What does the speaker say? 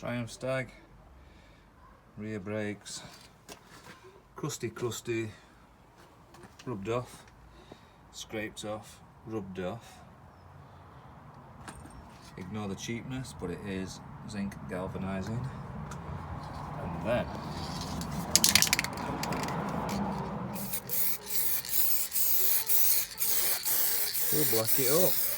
Triumph Stag, rear brakes, crusty, rubbed off, scraped off, rubbed off. Ignore the cheapness, but it is zinc galvanizing. And then we'll black it up.